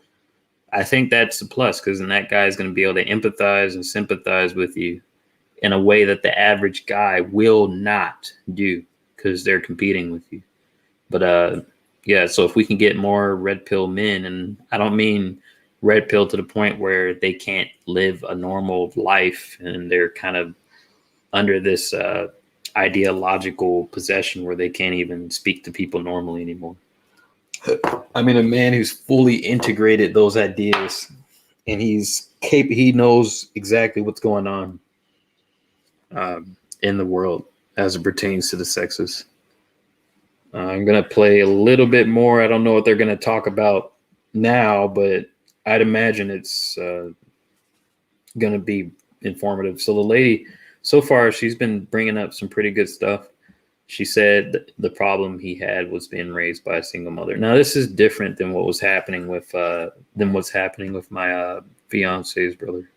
I think that's a plus, because then that guy is going to be able to empathize and sympathize with you in a way that the average guy will not do, because they're competing with you. But yeah, so if we can get more red pill men, and I don't mean red pill to the point where they can't live a normal life and they're kind of under this ideological possession where they can't even speak to people normally anymore. I mean, a man who's fully integrated those ideas, and he knows exactly what's going on in the world as it pertains to the sexes. I'm going to play a little bit more. I don't know what they're going to talk about now, but I'd imagine it's going to be informative. So the lady, so far, she's been bringing up some pretty good stuff. She said that the problem he had was being raised by a single mother. Now, this is different than what was happening with my fiance's brother.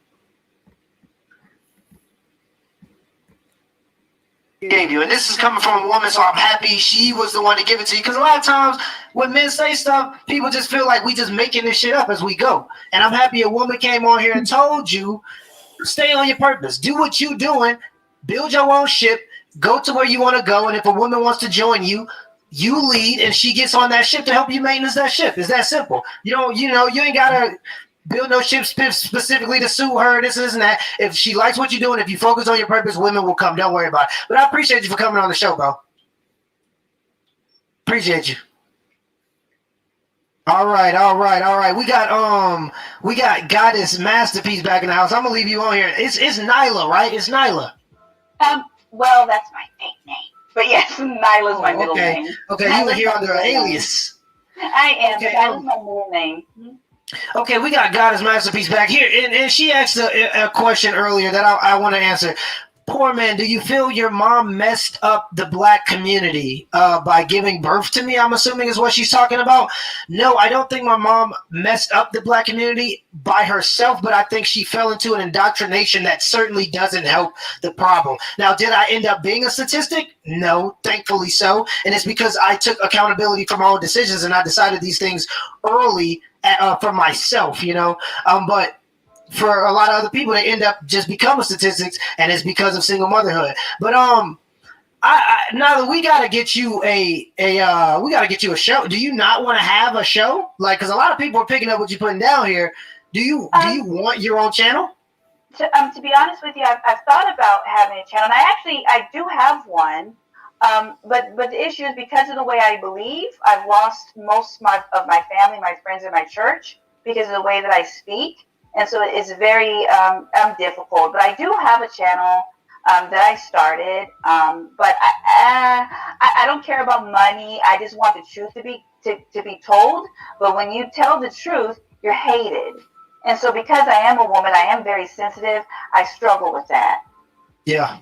Gave you, and this is coming from a woman, so I'm happy she was the one to give it to you. Because a lot of times when men say stuff, people just feel like we just making this shit up as we go. And I'm happy a woman came on here and told you, stay on your purpose, do what you doing, build your own ship, go to where you want to go. And if a woman wants to join you, you lead, and she gets on that ship to help you maintenance that ship. It's that simple. You ain't gotta build no ship specifically to suit her, this and that. If she likes what you're doing, if you focus on your purpose, women will come. Don't worry about it. But I appreciate you for coming on the show, bro. Appreciate you. All right. We got Goddess Masterpiece back in the house. I'm gonna leave you on here. It's Nyla, right? It's Nyla. Well, that's my fake name. But yes, Nyla's my middle name. Okay, you were here under an alias. I am, okay, but that was my middle name. Okay, we got Goddess Masterpiece back here, and she asked a question earlier that I want to answer. Poor man, do you feel your mom messed up the black community by giving birth to me? I'm assuming is what she's talking about. No, I don't think my mom messed up the black community by herself, but I think she fell into an indoctrination that certainly doesn't help the problem. Now, did I end up being a statistic? No, thankfully so. And it's because I took accountability for my own decisions and I decided these things early for myself, but for a lot of other people, they end up just becoming statistics, and it's because of single motherhood. But now we gotta get you a show. Do you not want to have a show? Like, because a lot of people are picking up what you're putting down here. Do you want your own channel? To be honest with you, I've thought about having a channel, and I do have one. But the issue is because of the way I believe, I've lost most of my family, my friends, and my church because of the way that I speak. And so it's very difficult. But I do have a channel that I started. But I don't care about money. I just want the truth to be told. But when you tell the truth, you're hated. And so because I am a woman, I am very sensitive. I struggle with that. Yeah.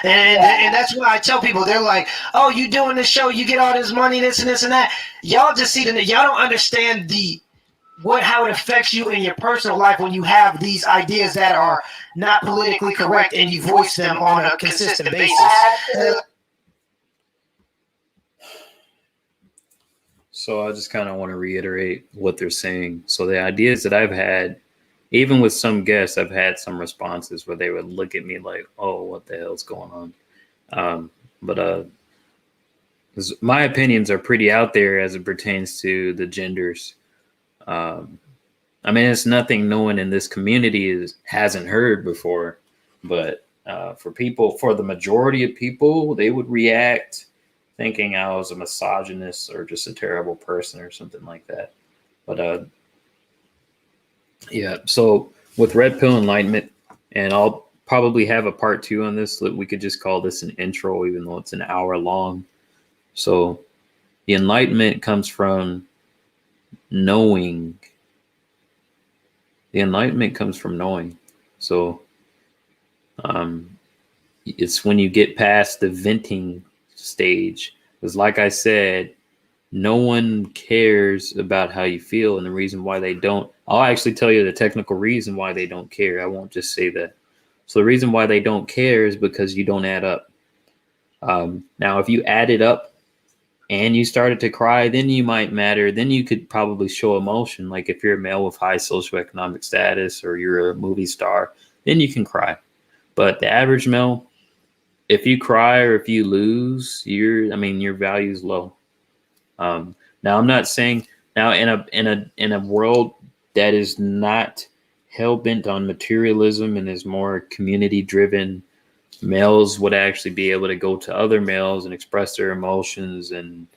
And that's why I tell people, they're like, oh, you doing this show, you get all this money, this and this and that. Y'all just see y'all don't understand how it affects you in your personal life when you have these ideas that are not politically correct and you voice them on a consistent basis. So I just kind of want to reiterate what they're saying. So the ideas that I've had, even with some guests, I've had some responses where they would look at me like, oh, what the hell's going on? But my opinions are pretty out there as it pertains to the genders. I mean, it's nothing no one in this community hasn't heard before, but for the majority of people, they would react thinking I was a misogynist or just a terrible person or something like that. But yeah, so with Redpill Enlightenment, and I'll probably have a part 2 on this, we could just call this an intro, even though it's an hour long. So the enlightenment comes from knowing. The enlightenment comes from knowing. So it's when you get past the venting stage, because like I said, no one cares about how you feel, and the reason why they don't, I'll actually tell you the technical reason why they don't care. I won't just say that. So the reason why they don't care is because you don't add up. Now, if you added up and you started to cry, then you might matter. Then you could probably show emotion. Like if you're a male with high socioeconomic status or you're a movie star, then you can cry. But the average male, if you cry or if you lose, your value is low. Now I'm not saying now in a world that is not hell bent on materialism and is more community driven, males would actually be able to go to other males and express their emotions, and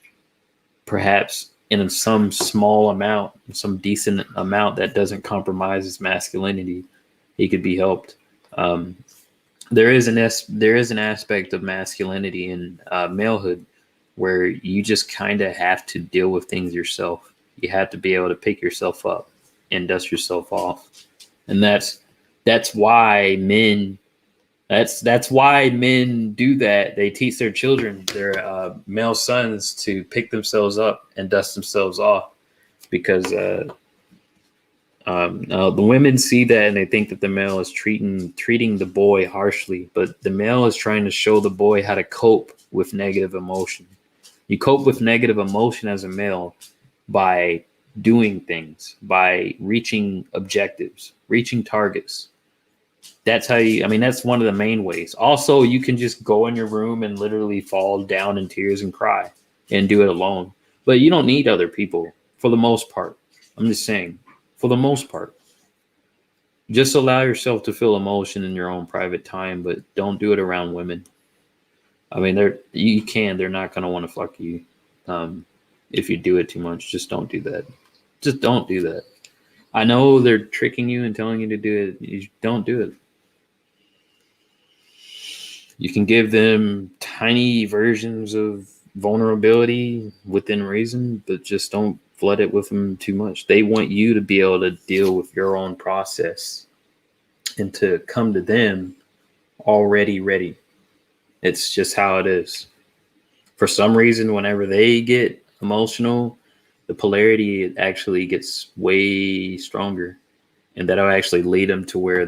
perhaps in some small amount, some decent amount that doesn't compromise his masculinity, he could be helped. There is an aspect of masculinity in malehood where you just kind of have to deal with things yourself. You have to be able to pick yourself up and dust yourself off, and that's why men. That's why men do that. They teach their children, their male sons, to pick themselves up and dust themselves off, because the women see that and they think that the male is treating the boy harshly, but the male is trying to show the boy how to cope with negative emotion. You cope with negative emotion as a male by doing things, by reaching objectives, reaching targets. That's how that's one of the main ways. Also, you can just go in your room and literally fall down in tears and cry and do it alone. But you don't need other people for the most part. I'm just saying, for the most part. Just allow yourself to feel emotion in your own private time, but don't do it around women. They're not going to want to fuck you if you do it too much. Just don't do that. Just don't do that. I know they're tricking you and telling you to do it. You don't do it. You can give them tiny versions of vulnerability within reason, but just don't flood it with them too much. They want you to be able to deal with your own process and to come to them already ready. It's just how it is. For some reason, whenever they get emotional, the polarity actually gets way stronger, and that'll actually lead them to where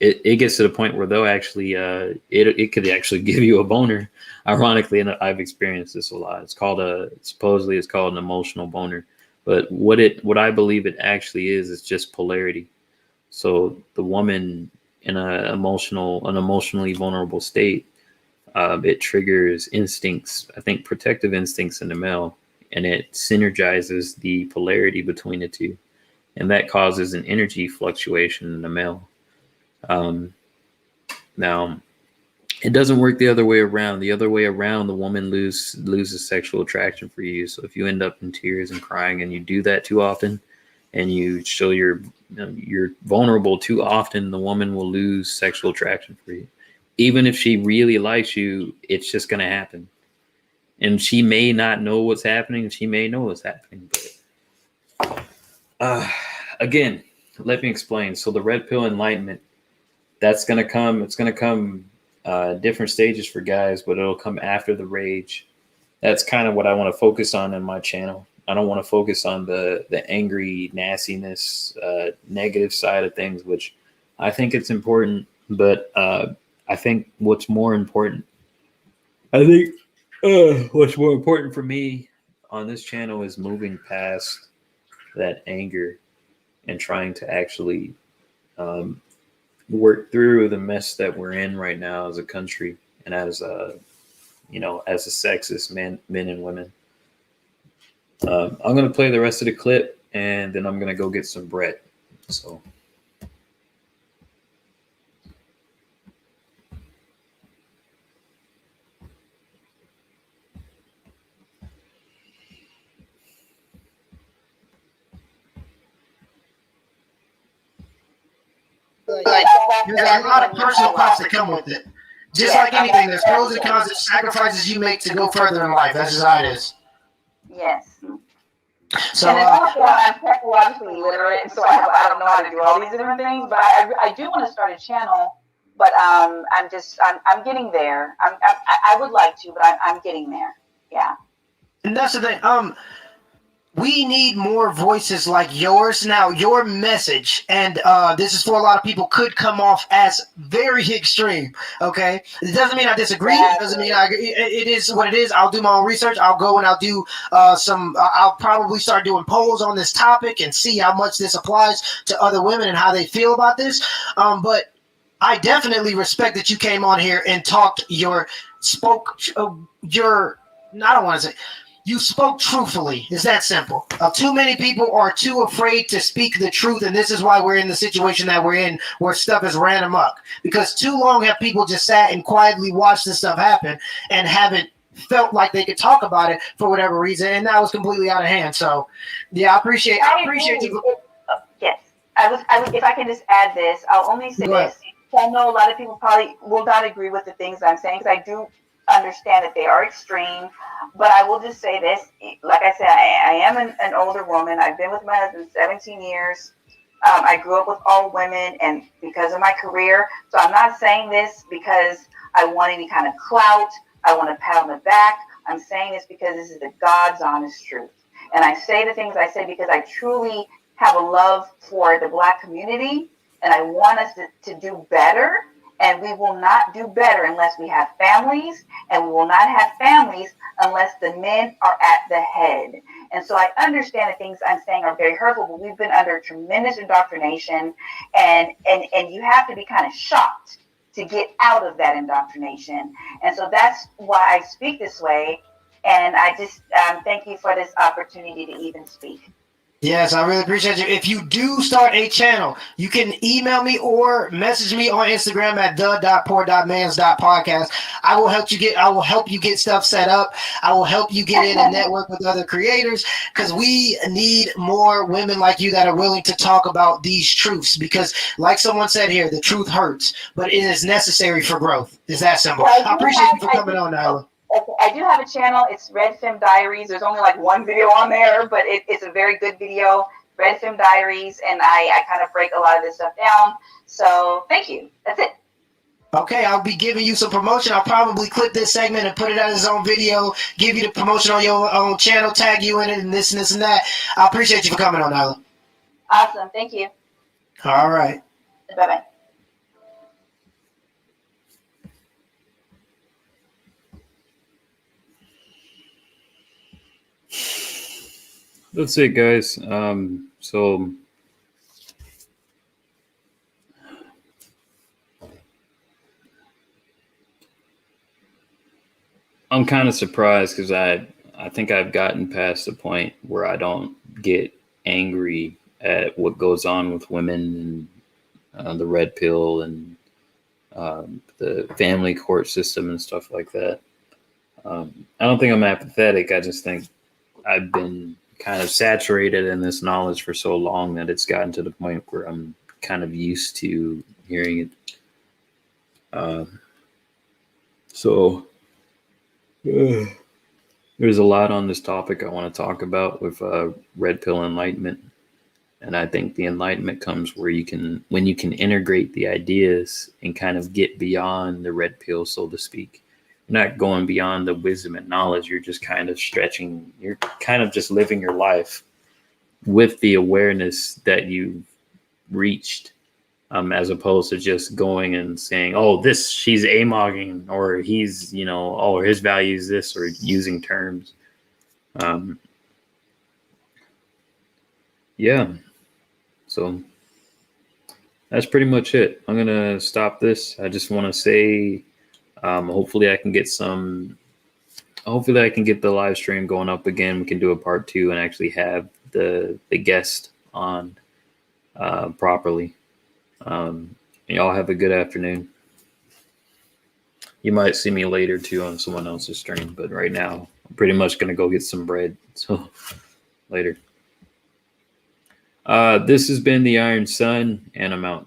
it gets to the point where they'll actually it could actually give you a boner, ironically, and I've experienced this a lot. Supposedly it's called an emotional boner, but what I believe it actually is just polarity. So the woman in an emotionally vulnerable state, it triggers instincts, I think protective instincts in the male, and it synergizes the polarity between the two, and that causes an energy fluctuation in the male. Now, it doesn't work the other way around. The other way around, the woman loses sexual attraction for you. So if you end up in tears and crying, and you do that too often, and you show you're vulnerable too often, the woman will lose sexual attraction for you. Even if she really likes you, it's just going to happen. And she may not know what's happening. She may know what's happening. But again, let me explain. So the Redpill Enlightenment, that's going to come. It's going to come different stages for guys, but it'll come after the rage. That's kind of what I want to focus on in my channel. I don't want to focus on the angry nastiness, negative side of things, which I think it's important. But I think what's more important for me on this channel is moving past that anger and trying to actually work through the mess that we're in right now as a country and as a sexist men and women. I'm going to play the rest of the clip, and then I'm going to go get some bread. So. But there's a lot of personal costs that come with it. Just like anything, there's pros and cons and sacrifices you make to go further in life. That's just how it is. Yes. So, and also, I'm technologically literate, so I don't know how to do all these different things. But I do want to start a channel, but I'm getting there. I would like to, but I'm getting there. Yeah. And that's the thing. We need more voices like yours. Now, your message, and this is for a lot of people, could come off as very extreme, okay? It doesn't mean I disagree. It doesn't mean it is what it is. I'll do my own research. I'll go and I'll do I'll probably start doing polls on this topic and see how much this applies to other women and how they feel about this. But I definitely respect that you came on here and talked I don't want to say, you spoke truthfully. It's that simple. Too many people are too afraid to speak the truth, and this is why we're in the situation that we're in, where stuff is ran amok. Because too long have people just sat and quietly watched this stuff happen and haven't felt like they could talk about it for whatever reason, and now it's completely out of hand. So, yeah, I appreciate you. Yes, I was. If I can just add this, I'll only say this. I know a lot of people probably will not agree with the things I'm saying because I do understand that they are extreme. But I will just say this: like I said, I am an older woman. I've been with my husband 17 years. I grew up with all women, and because of my career, so I'm not saying this because I want any kind of clout. I want to pat on the back. I'm saying this because this is the God's honest truth. And I say the things I say because I truly have a love for the Black community, and I want us to do better. And we will not do better unless we have families, and we will not have families unless the men are at the head. And so I understand the things I'm saying are very hurtful, but we've been under tremendous indoctrination, and you have to be kind of shocked to get out of that indoctrination. And so that's why I speak this way. And I just thank you for this opportunity to even speak. Yes, I really appreciate you. If you do start a channel, you can email me or message me on Instagram at the.poor.mans.podcast. I will help you get stuff set up. I will help you get in and network with other creators, because we need more women like you that are willing to talk about these truths, because like someone said here, the truth hurts, but it is necessary for growth. It's that simple. I appreciate you for coming on, Nyla. I do have a channel. It's Red Film Diaries. There's only like one video on there, but it's a very good video, Red Film Diaries, and I kind of break a lot of this stuff down. So thank you. That's it. Okay, I'll be giving you some promotion. I'll probably clip this segment and put it as its own video, give you the promotion on your own channel, tag you in it, and this and that. I appreciate you for coming on, Nyla. Awesome. Thank you. All right. Bye-bye. That's it, guys. So I'm kind of surprised because I think I've gotten past the point where I don't get angry at what goes on with women and the red pill and the family court system and stuff like that. I don't think I'm apathetic. I just think I've been kind of saturated in this knowledge for so long that it's gotten to the point where I'm kind of used to hearing it. There's a lot on this topic I want to talk about with Red Pill Enlightenment. And I think the enlightenment comes when you can integrate the ideas and kind of get beyond the red pill, so to speak. You're not going beyond the wisdom and knowledge. You're just kind of stretching. You're kind of just living your life with the awareness that you've reached, as opposed to just going and saying, oh, she's amogging, or he's, or his value is this, or using terms. Yeah. So that's pretty much it. I'm going to stop this. I just want to say, hopefully I can get the live stream going up again. We can do a part 2 and actually have the guest on properly. Y'all have a good afternoon. You might see me later too on someone else's stream, but right now I'm pretty much going to go get some bread. So later. This has been the Iron Sun, and I'm out.